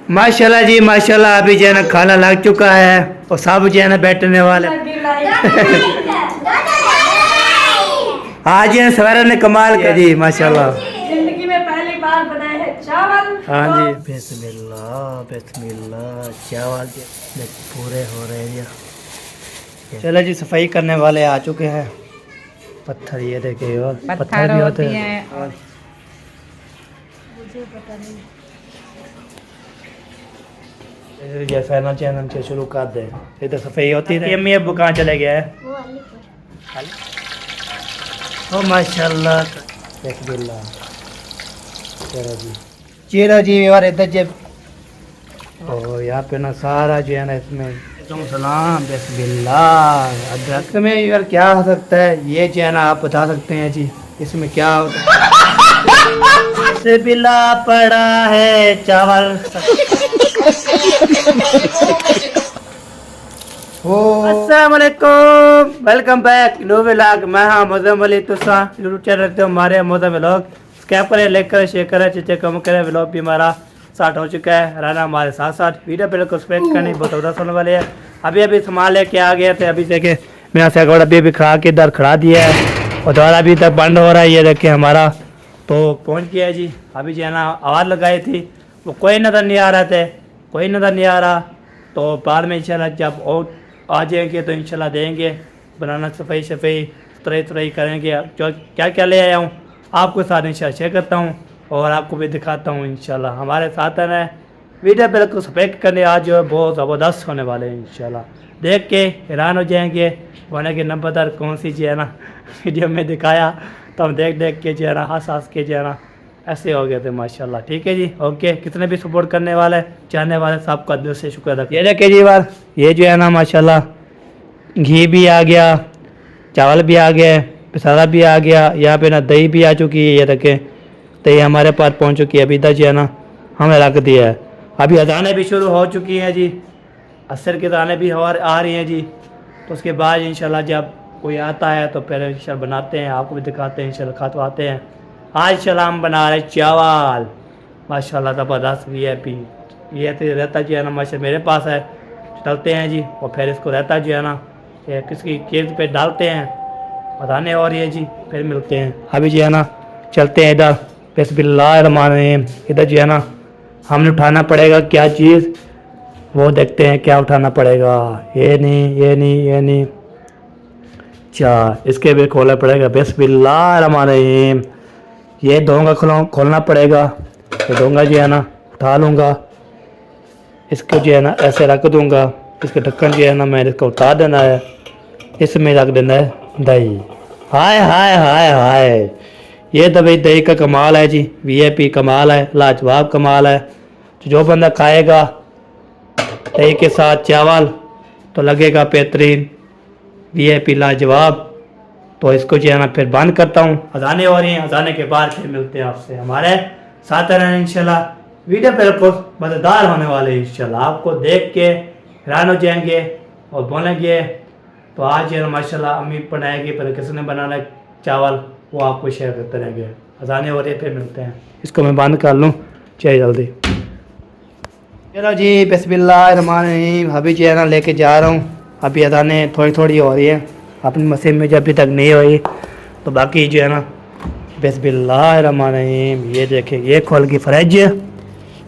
माशाल्लाह जी माशाल्लाह। अभी जो है ना खाना लग चुका है और सब जो है ना बैठने वाले। आज ये सवेरा ने कमाल किया जी माशाल्लाह। जिंदगी में पहली बार बनाए हैं चावल। हाँ जी बिस्मिल्लाह बिस्मिल्लाह। चावल पूरे हो रहे हैं। चलो जी सफाई करने वाले आ चुके हैं। पत्थर ये देखिए और पत्थर भी होते हैं और मुझे पता नहीं। ये फैना चैनल से शुरू कर दे। इधर सफाई होती है। अम्मी अब्बू कहाँ चले गए हैं? ओ माशाल्लाह बिस्मिल्लाह। चलो जी यार इधर जब ओ यहाँ पे ना सारा जो है ना इसमें सलाम बिस्मिल्लाह। अदरक में यार क्या हो सकता है ये जो है ना आप बता सकते हैं जी इसमें क्या होता है? बिस्मिल्लाह पड़ा है चावल। अस्सलाम वालेकुम वेलकम बैक न्यू व्लॉग। मैं हाँ मौजम अली तुसा यूट्यूब चैनल रखते हो हमारे मौजम व्लॉग। सब्सक्राइब करें लाइक करें शेयर करें चिचे कम करें। व्लॉग भी हमारा स्टार्ट हो चुका है। रहना हमारे साथ साथ वीडियो पहले को स्पेक्ट करनी बहुत ज़्यादा होने वाले है। अभी सामान लेके आ गए थे। अभी देखे मेरा सैकड़ अभी खड़ा के इधर खड़ा दिया है और दोबारा अभी तक बंद हो रहा है। ये देखे हमारा तो पहुँच गया है जी। अभी जो है ना आवाज़ लगाई थी वो कोई नज़र नहीं आ रहा थे, कोई नज़र नहीं आ रहा। तो बाद में इंशाल्लाह जब और आ जाएंगे तो इंशाल्लाह देंगे बनाना सफाई शफाई तुरई करेंगे। जो क्या क्या ले आया हूँ आपको साथ इंशाल्लाह शेयर करता हूँ और आपको भी दिखाता हूँ इंशाल्लाह। हमारे साथ है वीडियो बिल्कुल सफेद करने आज जो है बहुत ज़बरदस्त होने वाले हैं इंशाल्लाह। देख के हैरान हो जाएंगे बोले कि नंबरदार कौन सी जो है ना वीडियो में दिखाया तो हम देख के जो है ना हंस के जो है ना ऐसे हो गए थे माशाल्लाह। ठीक है जी ओके। कितने भी सपोर्ट करने वाले चाहने वाले सबका दिल से शुक्र अदा। ये देखिए जी बार ये जो है ना माशाल्लाह घी भी आ गया, चावल भी आ गया, मसाला भी आ गया। यहाँ पे ना दही भी आ चुकी है। ये देखें दही हमारे पास पहुँच चुकी है। अभी इधर जो है ना हमें रख दिया है। अभी अजानें भी शुरू हो चुकी हैं जी। असर की अजानें भी आ रही हैं जी। तो उसके बाद इंशाल्लाह जब कोई आता है तो पहले इंशाल्लाह बनाते हैं आपको भी दिखाते हैं इंशाल्लाह खाते हैं। आज इंशाल्लाह हम बना रहे चावल माशाल्लाह ज़बरदस्त VIP। ये तो रहता जो है ना माशा मेरे पास है डालते हैं जी और फिर इसको रहता जो है ना ये किसकी चीज़ पे डालते हैं बताने और ये जी फिर मिलते हैं। अभी जो है ना चलते हैं इधर बिस्मिल्लाहिर्रहमानिर्रहीम। इधर जो है ना हमने उठाना पड़ेगा क्या चीज़ वो देखते हैं क्या उठाना पड़ेगा। ये नहीं अच्छा इसके भी खोलना पड़ेगा बिस्मिल्लाहिर्रहमानिर्रहीम। ये दोंगा खोलना पड़ेगा। ये दोंगा जो है ना उठा लूँगा इसको जो है ना ऐसे रख दूँगा। इसके ढक्कन जो है ना मैंने इसको उतार देना है। इसमें रख देना है दही। हाय हाय हाय हाय ये तो भाई दही का कमाल है जी। VIP कमाल है लाजवाब कमाल है। तो जो बंदा खाएगा दही के साथ चावल तो लगेगा बेहतरीन VIP लाजवाब। तो इसको जो है ना फिर बंद करता हूँ। अजाने हो रही हैं अजाने के बाद फिर मिलते हैं आपसे। हमारे साथ रहना इंशाल्लाह। वीडियो बिल्कुल मज़ेदार होने वाले हैं इंशाल्लाह। आपको देख के हैरान हो जाएंगे और बोलेंगे। तो आज जो है माशाल्लाह अम्मी बनाएगी पहले किसने बनाना है चावल वो आपको शेयर करते रहेंगे। अजाने हो रही है फिर मिलते हैं। इसको मैं बंद कर लूँ चाहिए जल्दी। चलो जी बिस्मिल्लाहिर्रहमानिर्रहीम। अभी जो है ना लेके जा रहा हूँ। अभी अजाने थोड़ी हो रही है अपनी मशीन में जो अभी तक नहीं हुई तो बाकी जो है ना बिस्मिल्लाहिर्रहमानिर्रहीम। ये देखें ये खोल की फ्रिज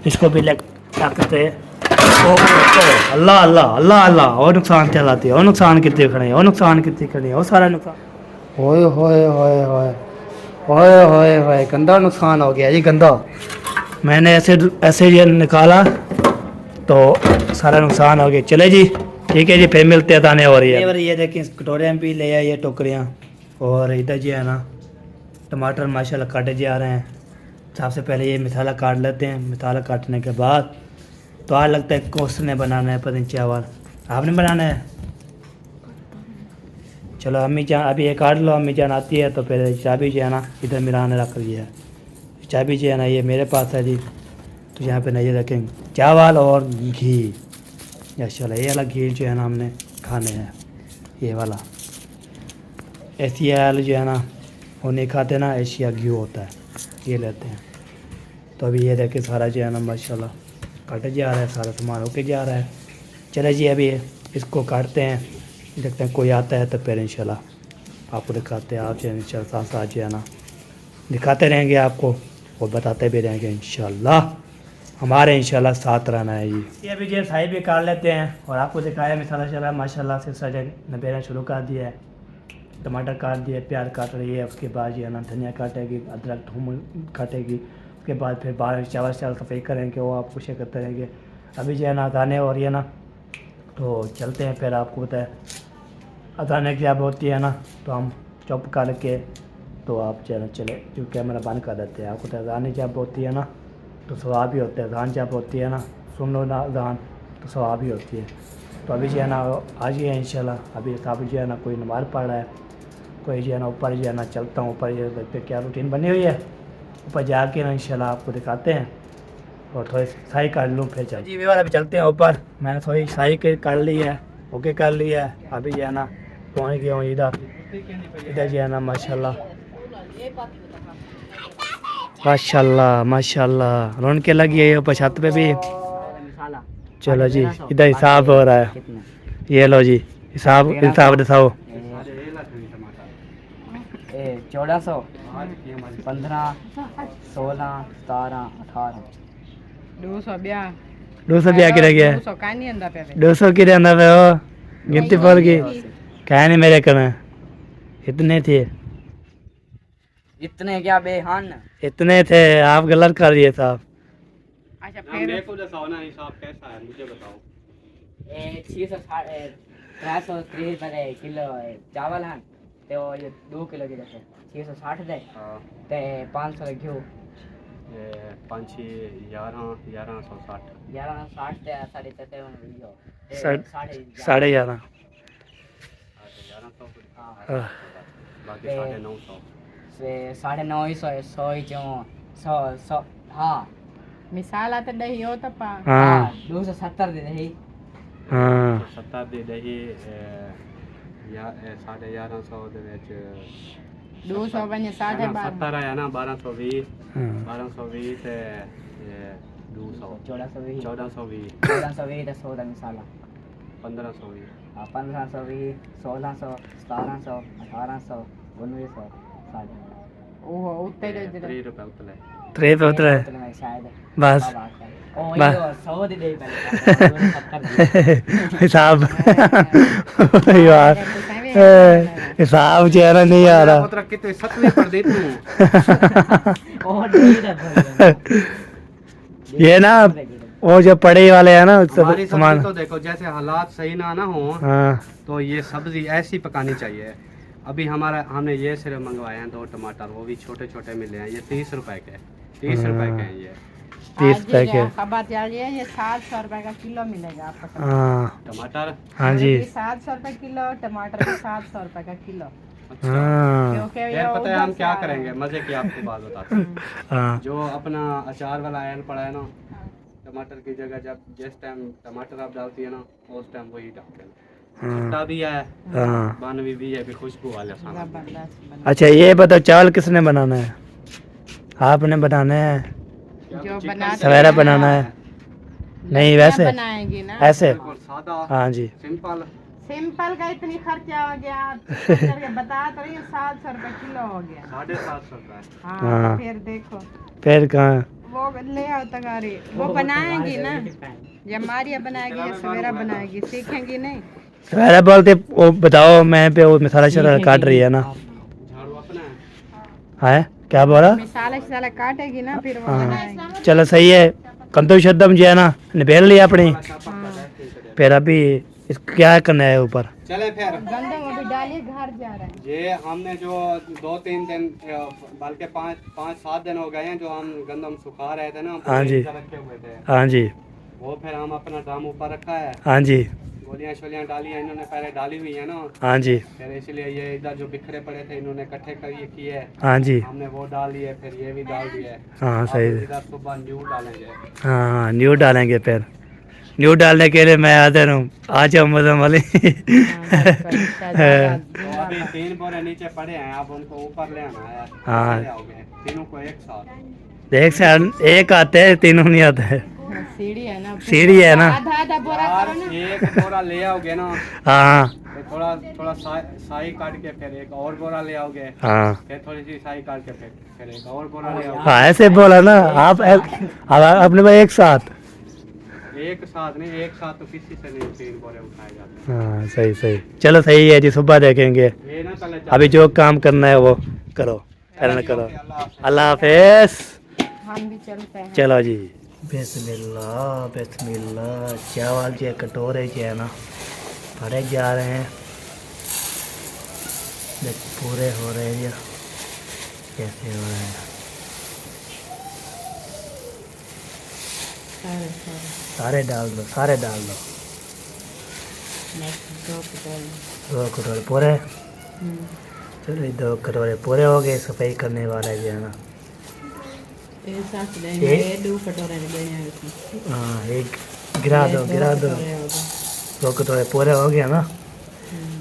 इसको भी ले सकते अल्लाह अल्लाह अल्लाह अल्लाह और नुकसान चलाती है और नुकसान कितने खड़े हैं और नुकसान कितने खड़े हैं और सारा नुकसान होए होए होए होए होए होए होए गंदा नुकसान हो गया जी गंदा। मैंने ऐसे ये निकाला तो सारा नुकसान हो गया। चले जी ठीक है जी फिर मिलते हैं ताने हो रही है। ये देखें कटोरे में भी ले आए ये टोकरियाँ और इधर जो है ना टमाटर माशाल्लाह काटे जा रहे हैं। सबसे पहले ये मसाला काट लेते हैं। मसाला काटने के बाद तो आज लगता है कोसने बनाना है पता नहीं चावल आपने बनाना है। चलो अम्मी जान अभी ये काट लो। अम्मी जान आती है तो फिर चाबी जो है ना इधर मेरा ने रख लिया है। चाबी जो है ना ये मेरे पास है जी। तो यहाँ पे ना ये रखेंगे चावल और घी। चलो ये वाला घी जो है ना हमने खाने हैं ये वाला। एशिया जो है ना वो नहीं खाते ना एशिया घी होता है ये लेते हैं। तो अभी ये देखे सारा जो है ना माशाल्लाह कट जा रहा है, सारा सामान होके जा रहा है। चले जी अभी इसको काटते हैं, देखते हैं कोई आता है तो फिर इंशाल्लाह आपको दिखाते हैं। आप इंशाल्लाह साथ साथ जो है ना दिखाते रहेंगे आपको और बताते भी रहेंगे इंशाल्लाह। हमारे इंशाल्लाह साथ रहना है जी। ये अभी जो साई भी काट लेते हैं और आपको दिखाया मिसाला माशाल्लाह से सजन नबेरा शुरू कर दिया है। टमाटर काट दिए, प्याज काट रही है, उसके बाद जो है ना धनिया काटेगी, अदरक थूम काटेगी, उसके बाद फिर बाहर चावल सफ़ाई करेंगे, वो आप कुछ करते रहेंगे। अभी जो है ना अजाने हो रही है ना, तो चलते हैं। फिर आपको बताए अजाने की जब होती है ना तो हम चुप करके तो आप जो है ना चले जो कैमरा बंद कर देते हैं। आपको तो अजाने जब होती है ना तो सवाब ही होता है, अजान जब होती है ना सुन लो ना अजान तो सवाब ही होती है। तो अभी जो है ना आज ही है इंशाल्लाह। अभी साहब जो है ना कोई नमाज़ पढ़ रहा है, कोई जो है ना ऊपर जो है ना चलता हूँ ऊपर पे क्या रूटीन बनी हुई है, ऊपर जाके ना इंशाल्लाह आपको दिखाते हैं और थोड़ी साई काट लूँ फिर चल जी व्यवर। अभी चलते हैं ऊपर, मैंने थोड़ी साई कर ली है, ओके कर ली है। अभी जो है ना पहुँच गया हूँ इधर जो है ना माशाल्लाह माशाल्लाह माशाल्लाह रौनकें लगी है ऊपर छत पे भी। चलो जी इधर हिसाब हो रहा है, ये लो जी हिसाब हिसाब दिखाओ। 1400 15 16 17 18 200 क्या गिर गया, 200 की रहना पे हो गिनती बोल की क्या नहीं मेरे करना इतने थे, इतने क्या बेहान। इतने थे आप गलत कर दिए साहब। अच्छा मेरे को बताओ ना हिसाब कैसा है मुझे बताओ। 330 रुपए किलो चावल हैं तो ये 2 किलो की जैसे 660 दे ते 500 घ्यू ये 5 6 11 1160 1160 ते 3.5 साढ़े 11 1100 बाकी 950 से 950 100 हाँ मिसाल आता दही हो तो पा हाँ 270 दे दही हाँ 70 ਦੇ ਦਹੀ या 1150 ਦੇ ਵਿੱਚ 200 बने 12.5 70 ਆਇਆ ਨਾ 1220 हाँ 1220 ਤੇ 200 1420 1420 1420 ਤੇ 100 ਦਾ ਮਿਸਾਲਾ 1520 1520 1600 1700 1800 1900 साढ़े ओहो उत्ते दे 3 रुपए उतले ट्रे पे उतरा है में शायद बस ओ बस। ये 100 दे दे पहले हिसाब यार हिसाब जो है ना नहीं आ रहा। पुत्र कितने 7वें पढ़ दे तू और नहीं रहा ये ना वो जो पड़े वाले हैं ना हमारी सब सामान सब्जी तो देखो जैसे हालात सही ना हो हाँ तो ये सब्जी ऐसी पकानी चाहिए। अभी हमने ये सिर्फ मंगवाए हैं 2 टमाटर, वो भी छोटे छोटे मिले हैं। ये 30 रुपए के 30 रुपए के हैं ये 30 पैके खबर चल रही है ये 700 रुपए का किलो मिलेगा आपको। हाँ टमाटर। हाँ जी 700 रुपए किलो, टमाटर भी 700 रुपए का किलो। हाँ क्योंकि ये यार पता है उधर हम से क्या आ रहा है। करेंगे, मजे की आपको बात बताते हैं। हाँ जो अपना अचार वाला आयल पड़ा है ना, टमाटर की जगह जब जिस टाइम टमाटर आप डालती है ना उस टाइम वही डालते हैं। खट्टा भी है, हाँ। बानवी भी है, भी खुशबू वाले खाना। जबरदस्त बना। अच्छा ये बताओ चावल किसने बनाना है, आपने बनाना है जो बनाते सवेरा हैं, बनाना है नहीं लड़कियां वैसे बनाएंगी ना ऐसे बिल्कुल सादा हाँ जी सिंपल। सिंपल का इतनी खर्चा हो गया करके बता तो रही हूँ 700 रुपए किलो हो गया। 750 रुपए। हाँ हाँ। फिर देखो फिर कहाँ वो ले आओ तगारी, वो बनाएंगी ना जब मारिया बनाएगी या सवेरा बनाएगी, सीखेंगी नहीं। सवेरा बोलते वो बताओ मैं पे वो मसाला शरा काट रही है ना झाड़ू अपना है। है क्या बोला मिसाला काटेगी ना फिर वो हाँ बनाएगी। चलो सही है कंदो शब्दम जो है ना निपेल लिया अपनी फिर अभी इस क्या करना है ऊपर चले फिर गंदम अभी डालिए घर जा रहा है। ये हमने जो 2-3 दिन बल्कि 5-7 दिन हो गए हैं जो हम गंदम सुखा रहे थे ना, हाँ जी। रखे हुए थे हाँ जी वो फिर हम अपना ड्रम ऊपर रखा है, हाँ जी गोलियां शोलियां डाली हैं इन्होंने पहले डाली हुई है ना, हाँ जी फिर इसलिए ये इधर जो बिखरे पड़े थे इन्होंने इकट्ठे कर ये किए है, हाँ जी हमने वो डाल दिए, फिर ये भी डाल दिए। हाँ अब सही है इधर सुबह न्यू डालेंगे। हाँ न्यू डालेंगे फिर न्यू डालने के लिए मैं हाजिर हूँ आ जाओ मदम वाली तो अभी 3 बोरे नीचे पड़े हैं, अब उनको ऊपर ले आना है। हाँ। कैसे ले आओगे तीनों को एक साथ? एक से एक आते हैं तीनों नहीं आते हैं सीढ़ी है ना सीढ़ी है ना। आधा आधा बोरा करो ना। एक बोरा ले आओगे ना हाँ तो थोड़ा थोड़ा साई काट के फिर एक और बोरा ले आओगे, हाँ फिर थोड़ी सी साई काट के फिर एक और बोरा ले आओगे। हाँ, ऐसे बोला ना आप अपने भाई एक साथ। एक साथ नहीं, एक साथ तो किसी से नहीं 3 बोरे उठाए जाते। हाँ सही सही, चलो सही है जी, सुबह देखेंगे। ये ना पहले अभी जो काम करना है वो करो, करना करो। अल्लाह हाफिज। हम भी चलते हैं। चलो जी। बिस्मिल्लाह बिस्मिल्लाह। चावल जो कटोरे जो है ना भरे जा रहे हैं, देख पूरे हो रहे हैं, कैसे हो रहे हैं। सारे डाल दो, सारे डाल दो। दो कटोरे पूरे। चलो ये 2 कटोरे पूरे हो गए। सफाई करने वाला जो है ना, हाँ एक गिरा दो, गिरा दो। 2 कटोरे पूरे हो गया ना।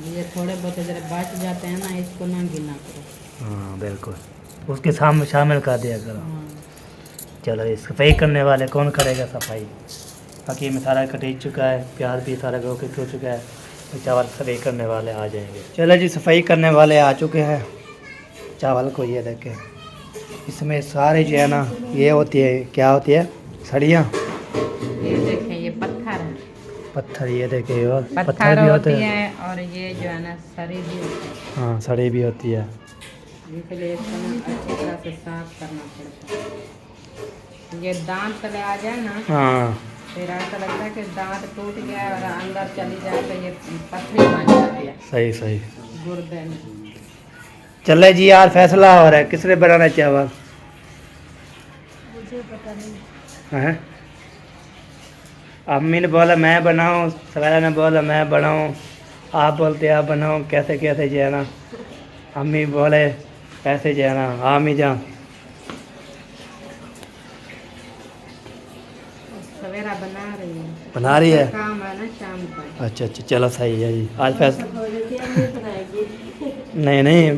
ये थोड़े बहुत जरा बच जाते हैं ना, इसको ना गिना करो। हाँ बिल्कुल, उसके सामने शामिल कर दिया करो। चलो ये सफाई करने वाले कौन करेगा सफाई? बाकी में सारा कट चुका है, प्याज भी सारा गो के हो चुका है, तो चावल सफाई करने वाले आ जाएंगे। चलो जी, सफाई करने वाले आ चुके हैं। चावल को ये देखें, इसमें सारे जो है ना, ये होती है, क्या होती है, सड़ियाँ। ये देखें, ये पत्थर है, पत्थर। ये देखे और पत्थर भी होती होते हैं। है, और ये जो है ना सड़ी भी होती है। हाँ सड़ी भी होती है। इसलिए इसको ना अच्छी तरह से साफ करना पड़ता है। ये दांत तले आ जाए ना, हाँ फिर ऐसा लगता है कि दांत टूट गया है और अंदर चली जाए तो ये पथरी बन जाती है सही सही। गुर्दे में। चले जी यार, फैसला हो रहा है किसने बनाना चावल। मुझे पता नहीं। हैं? अम्मी ने बोला मैं बनाऊं, सवेरा ने बोला मैं बनाऊं, आप बोलते आप बनाओ। कैसे कैसे जो है ना, अम्मी बोले ऐसे जो है ना, आमी जा। सवेरा बना रही है, बना रही है। काम है ना शाम का। अच्छा अच्छा, चलो सही है जी। आज फैसला नहीं नहीं,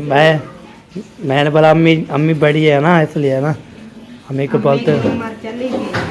मैंने बोला अम्मी, अम्मी बड़ी है ना इसलिए ना, अम्मी को बोलते। उम्र चली गई है,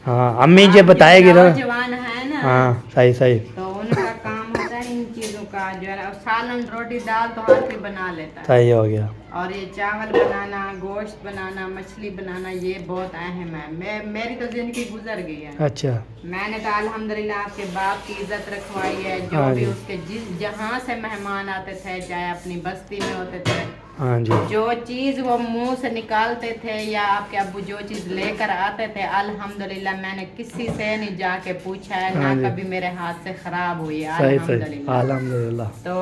हाँ अम्मी जो बताएगी ना। जवान है ना, हाँ सही सही। तो उनका काम होता है इन चीजों का, जो है सालन रोटी दाल तो हर कोई बना लेता है। सही हो गया। और ये चावल बनाना, गोश्त बनाना, मछली बनाना, ये बहुत अहम है। मेरी तो जिंदगी गुजर गई है। अच्छा। मैंने तो अल्हम्दुलिल्लाह आपके बाप की इज्जत रखवाई है। जो हाँ भी जी। उसके जहाँ से मेहमान आते थे, चाहे अपनी बस्ती में होते थे, हाँ जी। जो चीज वो मुंह से निकालते थे या आपके अब्बू जो चीज लेकर आते थे, अल्हम्दुलिल्लाह मैंने किसी से नहीं जाके पूछा है, ना हाँ जी। कभी मेरे हाथ से खराब हुई है, सही सही, अल्हम्दुलिल्लाह। अल्हम्दुलिल्लाह। तो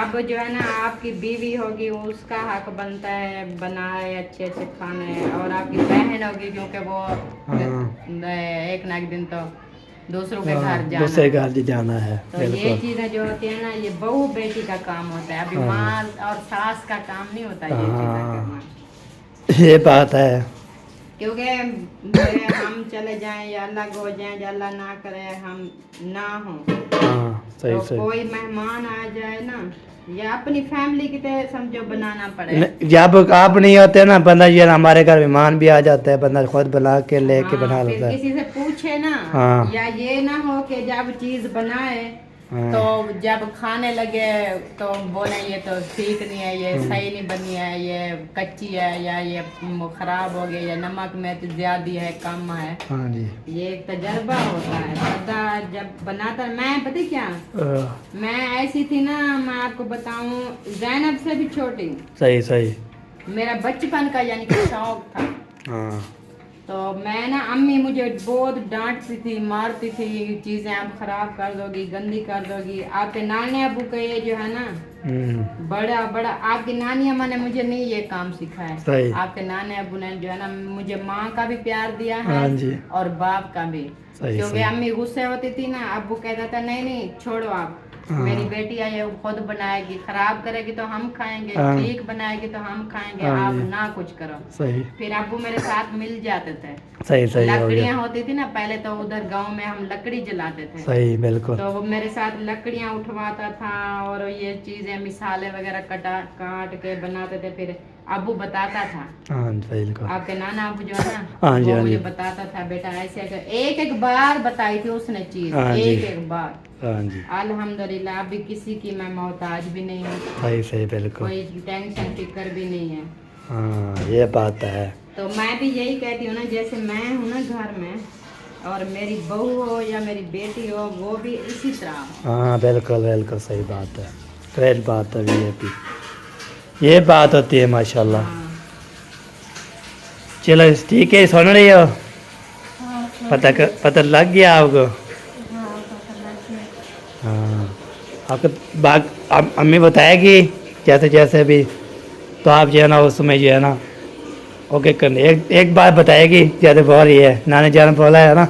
अब जो है ना, आपकी बीवी होगी, उसका हक बनता है बनाए अच्छे अच्छे खाने, और आपकी बहन होगी क्योंकि वो एक ना एक दिन तो दूसरों के घर जाना दूसरे है। घर जी जाना है। तो ये बिल्कुल। चीजें जो होती है ना, ये बहू बेटी का काम होता है। अभी हाँ। माँ और सास का काम नहीं होता ये चीजें हाँ। करना। ये बात है। क्योंकि हम चले जाएं या अलग हो जाएं, या अल्लाह ना करे हम ना हो, हाँ सही तो सही। कोई मेहमान आ जाए ना, या अपनी फैमिली की तरह समझो बनाना पड़े। जब आप नहीं होते ना, बंदा ये ना, हमारे घर मेहमान भी आ जाता है, बंदा खुद बना के लेके बना हाँ, लेता फिर है। किसी से पूछे ना, हाँ। या ये ना हो कि जब चीज बनाए हाँ। तो जब खाने लगे तो बोले ये तो ठीक नहीं है, ये सही नहीं बनी है, ये कच्ची है, या ये खराब हो गया, या नमक में तो ज्यादा है, कम है। हाँ जी। ये एक तजर्बा होता है। बंदा जब बनाता, मैं पता क्या, मैं ऐसी थी ना, मैं आपको बताऊं, जैनब से भी छोटी, सही सही। मेरा बचपन का यानी कि शौक था। हाँ तो मैं ना, अम्मी मुझे बहुत डांटती थी, मारती थी, चीजें आप खराब कर दोगी, गंदी कर दोगी। आपके नानी अबू का ये जो है ना, बड़ा बड़ा, आपकी नानी अम्मा ने मुझे नहीं ये काम सिखाया सही। है, आपके नानी अबू ने जो है ना, मुझे माँ का भी प्यार दिया है, हाँ जी। और बाप का भी। सही क्योंकि सही। अम्मी गुस्से होती थी ना, अबू कहता था नहीं नहीं छोड़ो आप, हाँ। मेरी बेटी है, ये खुद बनाएगी, खराब करेगी तो हम खाएंगे, हाँ। ठीक बनाएगी तो हम खाएंगे, हाँ आप जी। ना कुछ करो। सही फिर अबू मेरे साथ मिल जाते थे। सही सही हो गया। लकड़ियाँ होती थी ना पहले, तो उधर गांव में हम लकड़ी जलाते थे, सही बिल्कुल। तो वो मेरे साथ लकड़ियाँ उठवाता था, और ये चीजें मिसाले वगैरह काट के बनाते थे। फिर अबू बताता था, हाँ बिल्कुल। आपके नाना अबू जो है ना, हाँ जी, वो हाँ मुझे जी। बताता था बेटा ऐसे ऐसे, एक एक बार बताई थी उसने चीज, हाँ जी। एक एक बार। हाँ जी, अल्हम्दुलिल्लाह अभी किसी की मैं मोहताज भी नहीं हूँ, सही सही बिल्कुल। कोई टेंशन फिक्र भी नहीं है। हाँ ये बात है। तो मैं भी यही कहती हूँ ना, जैसे मैं हूँ ना घर में, और मेरी बहू हो या मेरी बेटी हो, वो भी इसी तरह हो। हाँ बिल्कुल बिल्कुल सही बात है, ग्रेट बात है ये बात होती है माशाल्लाह। हाँ। चलो ठीक है, सुन रही हो? पता लग गया आपको? हाँ आपको बात अम्मी बताएगी जैसे जैसे भी, तो आप जो है ना उसमें जो है ना ओके करने, एक बार बताएगी जैसे बोल रही है, नानी जान बोला है ना,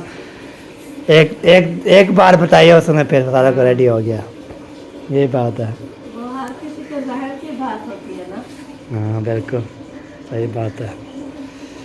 एक बार बताइए उसमें फिर सारा को रेडी हो गया, ये बात है। वो हर किसी के जहर की बात होती है ना। हाँ बिल्कुल सही बात है।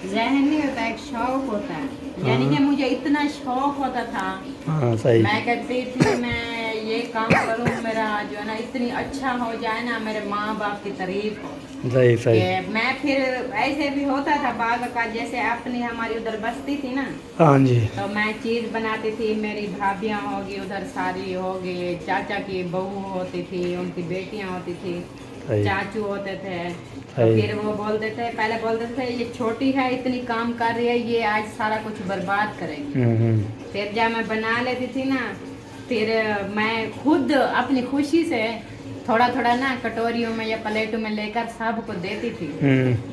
जहन नहीं होता, एक शौक होता है, यानी कि मुझे इतना शौक होता था, हाँ सही। मैं कहती थी मैं ये काम करूं, मेरा जो है ना इतनी अच्छा हो जाए ना, मेरे माँ बाप की तारीफ हो। सही सही। कि मैं फिर ऐसे भी होता था बाग का, जैसे अपनी हमारी उधर बस्ती थी ना, हाँ जी। तो मैं चीज बनाती थी, मेरी भाभियाँ होगी उधर, सारी होगी, चाचा की बहू होती थी, उनकी बेटियाँ होती थी, सही चाचू होते थे। तो सही। फिर वो बोलते थे, पहले बोलते थे ये छोटी है, इतनी काम कर रही है, ये आज सारा कुछ बर्बाद करेगी। फिर जब मैं बना लेती थी ना, फिर मैं खुद अपनी खुशी से थोड़ा थोड़ा ना कटोरियों में या प्लेटों में लेकर सबको देती थी।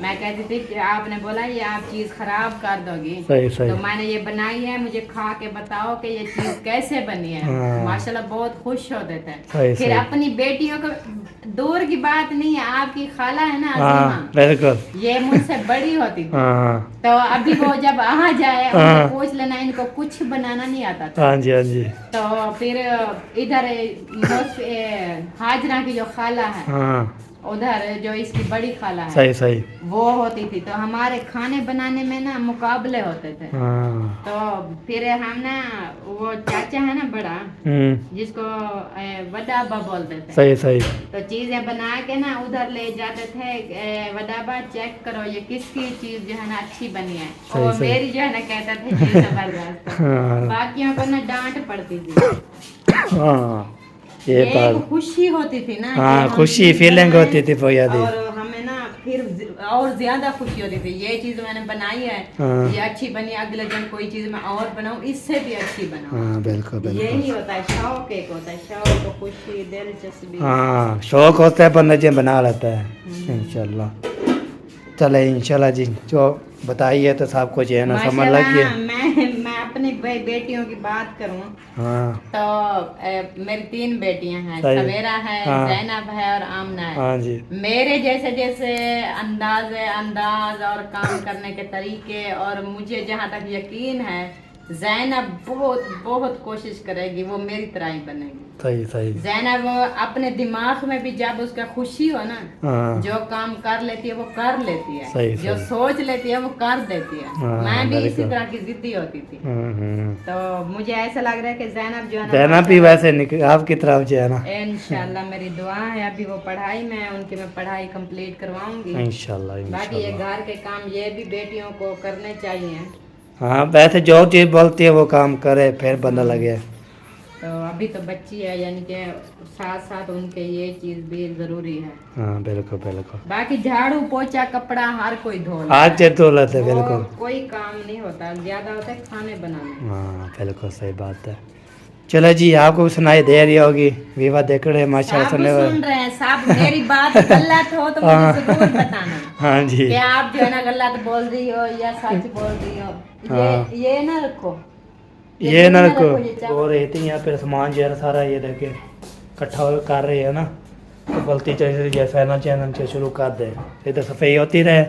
मैं कहती थी कि आपने बोला ये आप चीज खराब कर दोगी, सही सही। तो मैंने ये बनाई है, मुझे खा के बताओ कि ये चीज कैसे बनी है। हाँ। माशाल्लाह बहुत खुश होते थे। सही फिर सही। अपनी बेटियों को, दूर की बात नहीं है, आपकी खाला है ना हाँ अजीमा, बिल्कुल। ये मुझसे बड़ी होती थी, हाँ तो अभी वो जब आ जाए हाँ। उनसे पूछ लेना, इनको कुछ बनाना नहीं आता था। हाँ जी हाँ जी। तो फिर इधर हाजरा की जो खाला है, हाँ उधर जो इसकी बड़ी खाला है, सही सही। वो होती थी, तो हमारे खाने बनाने में ना मुकाबले होते थे। हाँ। तो फिर हम ना, वो चाचा है ना बड़ा, जिसको वडाबा बोलते थे, सही सही। तो चीजें बना के ना उधर ले जाते थे, वडाबा चेक करो ये किसकी चीज जो है ना अच्छी बनी है, सही, और सही। मेरी जो है ना कहता थे ये जबरदस्त। हाँ। बाकियों को ना डांट पड़ती थी। हाँ ये ये एक बात। खुशी होती थी ना, हाँ कि हम खुशी चीज़ फीलिंग बनाएं, होती थी भैया दी। और हमें ना फिर और ज्यादा खुशी होती थी, ये चीज मैंने बनाई है, हाँ। ये अच्छी बनी, अगले दिन कोई चीज मैं और बनाऊं, इससे भी अच्छी बनाऊं। हाँ बिल्कुल बिल्कुल। यही होता है शौक, एक होता है शौक, खुशी, दिलचस्पी। हाँ शौक होता है बंदा जी बना लेता है इंशाल्लाह। चले इंशाल्लाह जी, जो बताइए तो सब कुछ है ना समझ लग गया। मैं अपनी बेटियों की बात करूं हाँ तो मेरी 3 बेटियां हैं, सही। सवेरा है, हाँ। जैनब है और आमना है। हाँ जी। मेरे जैसे जैसे अंदाज और काम करने के तरीके, और मुझे जहाँ तक यकीन है जैनब बहुत बहुत कोशिश करेगी वो मेरी तरह ही बनेगी। सही सही। जैनब अपने दिमाग में भी जब उसका खुशी हो ना, हाँ जो काम कर लेती है वो कर लेती है, सही, जो सही। सोच लेती है वो कर देती है। हाँ, मैं भी इसी बिल्कुल। तरह की जिद्दी होती थी। हम्म। तो मुझे ऐसा लग रहा है कि जैनब जो है ना, जैनब भी वैसे निकल आपकी तरफ जो है ना, इंशाल्लाह मेरी दुआ है, अभी वो पढ़ाई में है, उनकी मैं पढ़ाई कंप्लीट करवाऊंगी। इंशाल्लाह बाकी ये इंशाल्लाह। घर के काम ये भी बेटियों को करने चाहिए। हाँ वैसे जो चीज़ बोलती है वो काम करे फिर बंदा लगे। तो अभी तो बच्ची है, यानी कि साथ साथ उनके ये चीज भी जरूरी है। हाँ बिल्कुल बिल्कुल। बाकी झाड़ू पोछा कपड़ा हर कोई धो लेता आज है। चेक तो लेते वो बिल्कुल। कोई काम नहीं होता, ज्यादा होता है खाने बनाने। हाँ बिल्कुल सही बात है। चलो जी आपको भी सुनाई दे रही होगी, विवाह देख रहे हैं माशाल्लाह सब सुनने सुन रहे हैं, सब मेरी बात गलत हो तो मुझे जरूर बताना हाँ जी। कि आप जो है ना गलत बोल रही हो या सच बोल रही हो। हाँ। ये ना रखो, ये ना ये रखो। और रहती यहाँ पे सामान जो है ना सारा ये देखे इकट्ठा कर रही है ना, तो गलती चाहिए जैसा है ना चैनल से शुरू कर दे, इधर सफाई होती रहे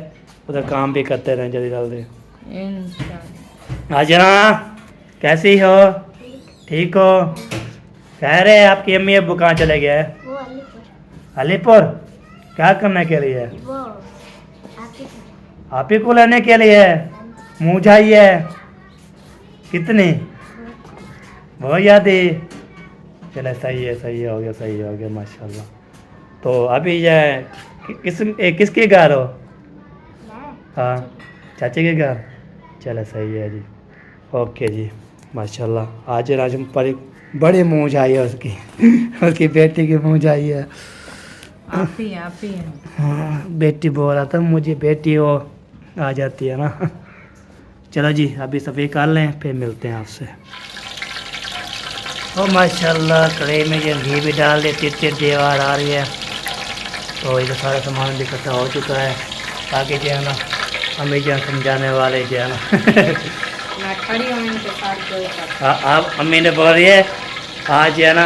उधर काम भी करते रहे जल्दी जल्दी। इंशाल्लाह। आजना कैसी हो, ठीक हो? कह रहे हैं आपकी अम्मी अब्बू कहाँ चले गए? वो अलीपुर। अलीपुर क्या करने के लिए? वो आके आप ही को लेने के लिए? मुँह चाहिए कितनी? बहुत यादी। चले सही है हो गया माशाल्लाह। तो अभी ये किसके घर हो? हाँ चाचे के घर। चलो सही है जी। ओके जी माशाल्लाह। आज राजम पर एक बड़ी मूंछ आई है उसकी उसकी बेटी की मूंछ आई है। आप ही हैं। हाँ बेटी बोल रहा था मुझे बेटी हो आ जाती है ना। चलो जी अभी सफ़ेद कर लें फिर मिलते हैं आपसे। ओ माशाल्लाह कढ़ाई में ये घी भी डाल देती है, देवार आ रही है। तो इधर सारा सामान भी इकट्ठा हो चुका है। आगे जो है ना हमें जो समझाने वाले जो है ना मैं खड़ी हूँ इनके साथ कोई बात। आप अम्मी ने बोल रही है आज जो है ना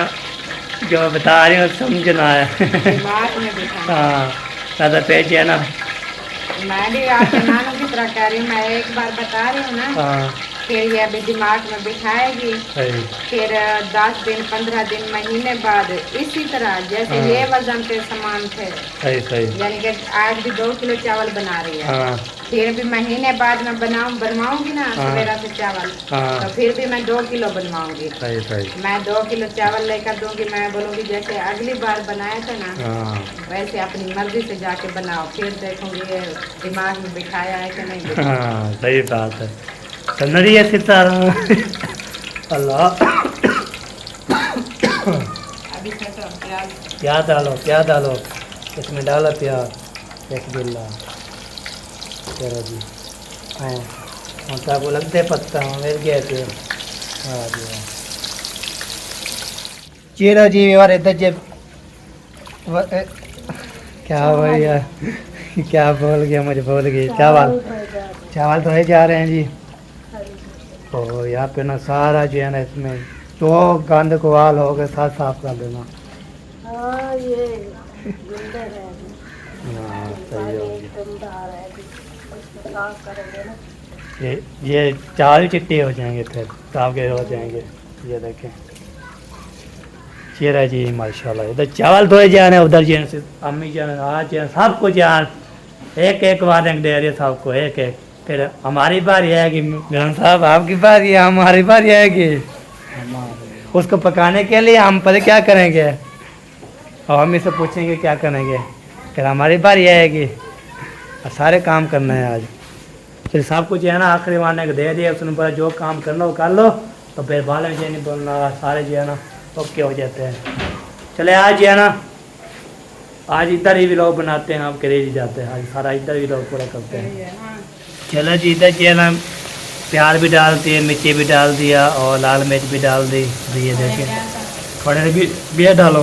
जो मैं बता रही हूँ समझना है। दिमाग में बिठा। हाँ ज़्यादा पेज जो है ना। मैं भी आपके नानों की तरह कह रही हूँ, मैं एक बार बता रही हूँ ना, हाँ फिर ये अभी दिमाग में बिठाएगी। सही फिर 10 दिन 15 दिन महीने बाद इसी तरह जैसे हाँ। ये वजन के सामान थे, सही सही। यानी कि आज भी 2 किलो चावल बना रही है, हाँ फिर भी महीने बाद मैं बनवाऊंगी ना हाँ। सवेरा से चावल, हाँ। तो फिर भी मैं 2 किलो बनवाऊंगी। सही सही। मैं 2 किलो चावल लेकर दूंगी। मैं बोलूंगी जैसे अगली बार बनाया था ना हाँ वैसे अपनी मर्जी से जाके बनाओ, फिर देखूंगी ये दिमाग में बिठाया है कि नहीं बिठाया। हाँ सही बात है। कन्नड़ी है सितारा अल्लाह। अभी से तो प्याज क्या डालो इसमें डाला प्याज बिस्मिल्लाह। चलो जी। हाँ हाँ को लगते पत्ता मिल गया थे। हाँ जी हाँ। चलो जी यार इधर जब क्या हुआ यार क्या बोल गया मुझे भूल गई। चावल धोए जा रहे हैं जी। तो यहाँ पे ना सारा जो है ना इसमें जो गंद कुवाल हो गए साथ साफ कर देना। हाँ ये गुंडे है हाँ सही हो गया। एकदम दार है उसको साफ करेंगे ना। ये चावल चिट्टे हो जाएंगे फिर साफ के हो जाएंगे। ये देखें चेहरा जी माशाल्लाह। इधर चावल धोए जा रहे हैं उधर जी से अम्मी जान आज सब कुछ यार एक एक वारंट दे रही है सबको एक एक। फिर हमारी बारी आएगी मिलन साहब आपकी बारी है हमारी बारी आएगी उसको पकाने के लिए। हम पता क्या करेंगे और हम इससे पूछेंगे क्या करेंगे। फिर हमारी बारी आएगी और सारे काम करना है आज। फिर सब कुछ है ना आखिरी वारने को दे दिया उसने बोला जो काम करना वो कर लो। तो फिर बाल में नहीं बोलना सारे जो है ना ओके हो जाते हैं। चले आज जो है ना आज इधर ही व्लॉग बनाते हैं। आप करे ही जाते हैं आज सारा इधर ही व्लॉग पूरा करते हैं। चलो जी इधर जो है ना प्याज भी डाल दिए मिर्ची भी डाल दिया और लाल मिर्च भी डाल दी। तो ये देखें थोड़े भी ब्याह डालो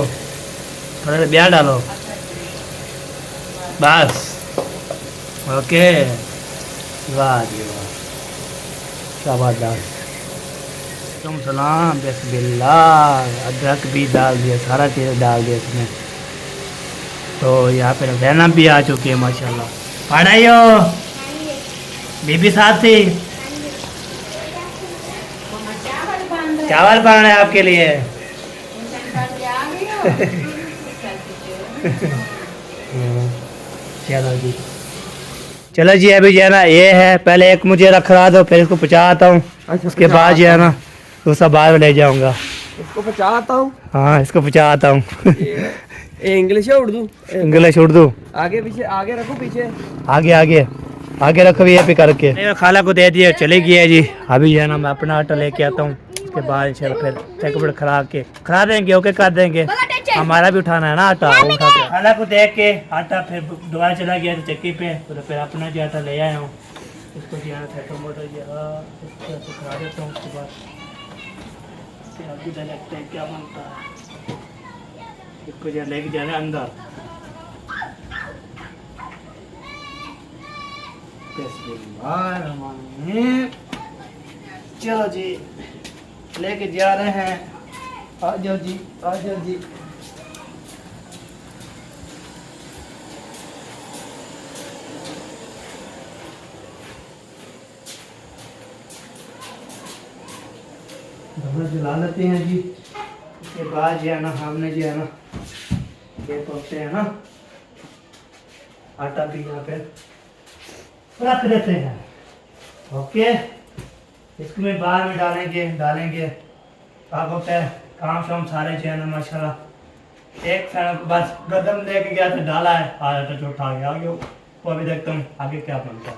थोड़े ब्याह डालो बस ओके। वाह जी वाह शाबाश। तुम सलाम बिस्मिल्लाह। अदरक भी डाल दिया सारा चीज़ डाल दिया इसमें। तो यहाँ पे रहना भी आ चुकी है माशाल्लाह। पढ़ाइयो बीबी साथ थी चावल बन रहे आपके लिए। चलो जी चलो जी अभी जो है ना ये है पहले एक मुझे रखवा दो फिर इसको पहुँचाता हूँ। उसके बाद जो है ना दूसरा बाहर ले जाऊँगा। इसको पहुँचाता हूँ। हाँ इसको पहुँचाता हूँ। ये इंग्लिश है उर्दू? इंग्लिश उर्दू आगे पीछे आगे रखो पीछे आगे आगे आगे रखो ये पे करके। खाला को दे दिया चले गया जी। अभी जो है ना मैं अपना आटा लेके आता हूँ। उसके बाद इंशाल्लाह फिर चेकअप खरा देंगे ओके कर देंगे। हमारा भी उठाना है ना आटा वो उठा के खाला को देख के आटा फिर दोबारा चला गया था चक्की पे। तो फिर अपना जो आटा ले आया हूँ इसको जो है छोटा मोटा जो खरा देता हूँ। उसके बाद देखते हैं क्या बनता है। इसको जो लेके जाना अंदर। चलो जी लेके जा रहे हैं। आ जाओ जी आ जाओ जी। जला लेते हैं जी। उसके बाद जो है ना हमने जो है ना ये करते हैं ना आटा भी यहाँ पे रख देते हैं। ओके इसको मैं बाहर में डालेंगे आप होता है काम शाम सारे जो है ना माशाल्लाह। एक फैन बस कदम लेके गया था डाला है आया तो जो उठा गया आगे वो अभी देखता हूँ आगे क्या बनता है।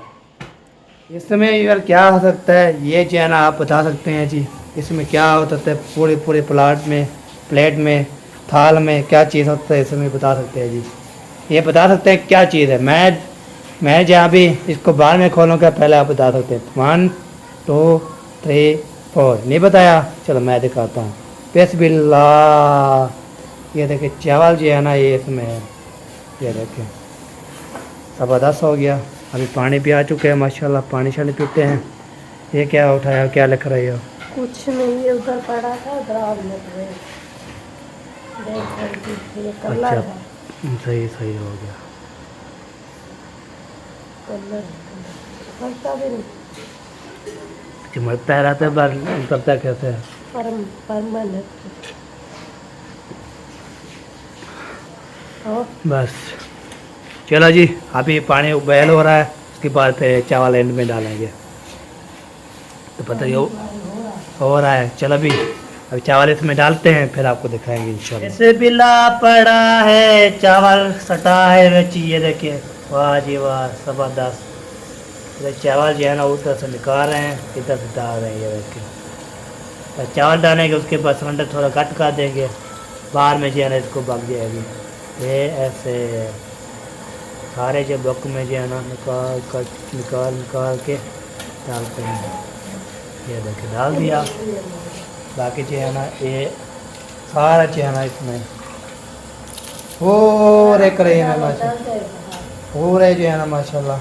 इसमें यार क्या हो सकता है ये जो है ना आप बता सकते हैं जी, इसमें क्या हो सकता है? पूरे पूरे प्लेट में थाल में क्या चीज़ होता है इसमें बता सकते हैं जी? ये बता सकते हैं क्या चीज़ है? मैं जहाँ भी इसको बाद में खोलूँगा, पहले आप बता सकते हैं। 1 2 3 4 नहीं बताया? चलो मैं दिखाता हूँ। बिस्मिल्लाह। ये देखिए चावल जो है ना ये इसमें है, ये देखिए 10:15 हो गया। अभी पानी भी आ चुके हैं माशाल्लाह, पानी शानी पीते हैं। ये क्या उठाया, क्या लिख रही हो? कुछ नहीं, ये उधर पड़ा था, उधर आग लग गई। देख रही थी, ये कलर अच्छा। है, सही हो गया। कलर पता भी नहीं, चिमटता रहता है बार, उतरता कैसे है? परमानेंट। और बस चलो जी, अभी पानी उबल हो रहा है, उसके बाद फिर चावल एंड में डालेंगे। तो पता ही हो रहा है। चलो अभी चावल इसमें डालते हैं, फिर आपको दिखाएंगे इंशाल्लाह। ऐसे बिला पड़ा है, चावल सटा है बच्ची, ये देखिए। वाह जी वाह, ज़बरदस्त। इधर चावल जो है ना उधर से निकाल रहे हैं, इधर से डाल रहे हैं, ये देखिए। तो चावल डालेंगे, उसके बाद सिलेंडर थोड़ा कट कर देंगे, बाहर में जो है ना इसको पक जाएगी। ये ऐसे सारे जो बक में जो है ना निकाल के डालते हैं। ये देखिए डाल दिया। बाकी जो है ना ये सारा जो है ना इसमें पूरे करे ना माशाल्लाह, पूरे जो है ना माशाल्लाह।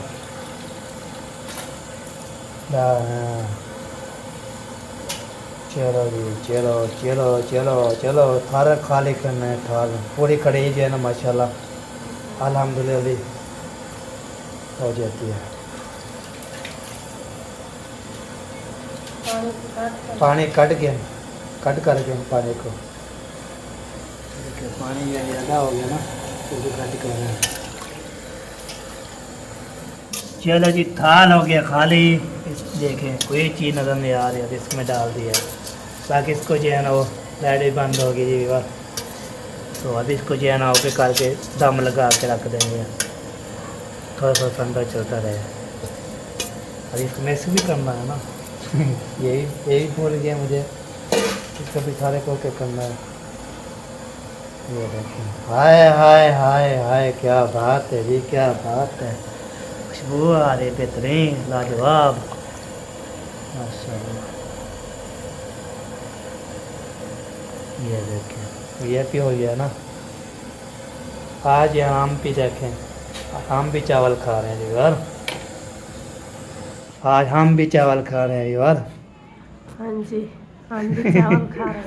चलो जी, चलो चलो चलो चलो, थारा खाली करना है, थाल पूरी कड़ी जो है ना माशाल्लाह अल्हम्दुलिल्लाह हो जाती है। पानी कट करके पानी को, देखिए पानी ज़्यादा हो गया ना, तो कट कर रहे हैं। चलो जी, थाल हो गया खाली। इस देखें कोई चीज़ नज़र नहीं आ रही है, इसमें डाल दिया। बाकी इसको जो है ना वो लाइट भी बंद होगी जी बार, तो अभी इसको जो है ना ओके करके दम लगा के रख देंगे, थोड़ा सा ठंडा चलता रहे। अभी इसको मिक्स भी करना है ना यही भूल गया मुझे, इसको भी सारे को के करना है। ये देखिए, हाय हाय हाय हाय, क्या बात है जी, क्या बात है। खुशबू आ रही बेहतरीन, लाजवाब माशाल्लाह। ये देखें, ये भी हो गया ना। आज हम भी देखें, हम भी चावल खा रहे हैं यार, आज हम भी चावल खा रहे हैं यार। हाँ जी, हम भी चावल खा रहे हैं।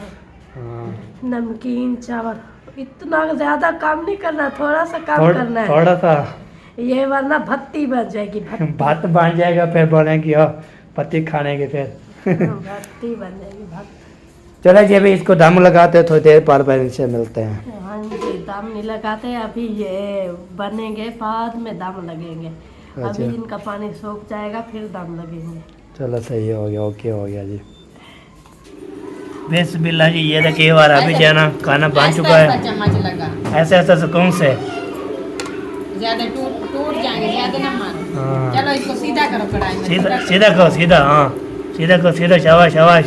हाँ, नमकीन चावल। इतना ज़्यादा काम नहीं करना, थोड़ा सा काम करना है, थोड़ा सा। ये वरना भत्ती बन जाएगी, भात बन जाएगा, फिर बोलेंगे पत्ती खाने के फिर भत्ती बन जाएगी, भत्ती। चलो जी, अभी इसको दम लगाते हैं, थोड़ी देर पर इनसे मिलते हैं। हाँ जी, दम नहीं लगाते, अभी ये बनेंगे, बाद में दम लगेंगे। अच्छा। अभी इनका पानी सूख जाएगा, फिर दम लगेंगे। चलो सही हो गया, ओके हो गया जी। बिस्मिल्लाह जी, ये देखिए बार अभी जो है ना खाना बन चुका है। चम्मच लगा, ऐसे ऐसे सुकून से, ज्यादा टूट जाएंगे, ज्यादा ना मारो। हाँ। चलो इसको सीधा करो कढ़ाई में, सीधा सीधा करो, सीधा, हाँ सीधा करो, सीधा, शाबाश शाबाश।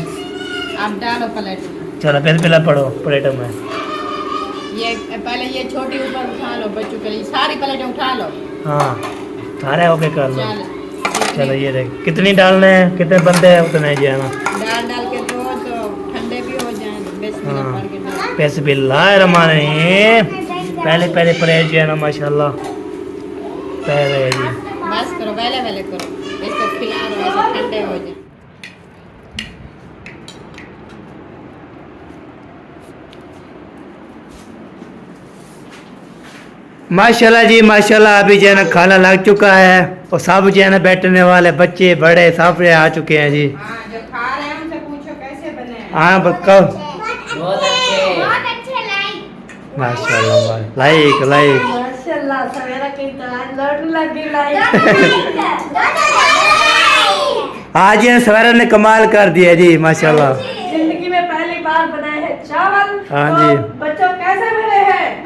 आप डालो प्लेट में। चलो बिस्मिल्लाह पढ़ो प्लेटों में। ये पहले ये छोटी ऊपर उठा लो बच्चों के लिए, सारी प्लेटें उठा लो। हाँ सारे ओके कर लो। चलो चलो ये देख, कितनी डालने हैं, कितने बंदे हैं उतने जो है ना। डाल के दो तो ठंडे भी हो जाएंगे। बिस्मिल्लाह हाँ। पढ़ के डालो। बिस्मिल्लाहिर्रहमानिर्रहीम। पहले प्लेट जो है ना माशाल्लाह, पहले जी। बस करो, पहले पहले करो, इसको खिला दो, ऐसे ठंडे हो जाए। माशाल्लाह जी माशाल्लाह, अभी जो है ना खाना लग चुका है, और सब जो है ना बैठने वाले बच्चे बड़े सब आ चुके हैं जी। हाँ, जो खा रहे हैं उनसे पूछो कैसे बने हैं। हाँ बक्का, बहुत अच्छे। माशाल्लाह, लाइक लाइक। माशाल्लाह, सवेरा की तरह लौट लगी लाइट। आज ये सवेरा ने कमाल कर दिया जी माशाल्लाह। जिंदगी में पहली बार बनाए हैं चावल। हाँ जी। बच्चों कैसे बने हैं?